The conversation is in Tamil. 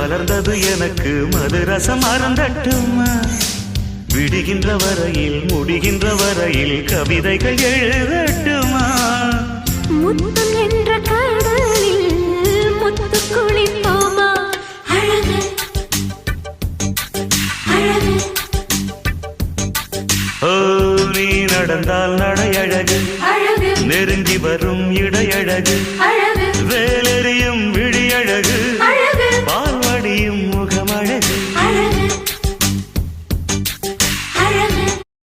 மலர்ந்தது எனக்கு மதுரசம் அருந்தட்டுமா விடுகின்ற வரையில் முடிகின்ற வரையில் கவிதைகள் எழுதட்டுமா முத்தம் என்ற கடலில் முத்து குளிப்போமா அழகு அழகு ஓ நீ நடந்தால் நடையழகு அழகு நெருங்கி வரும் இடையழகு அழகு வேலெறியும் விழியழகு அழகு பால்வடியும்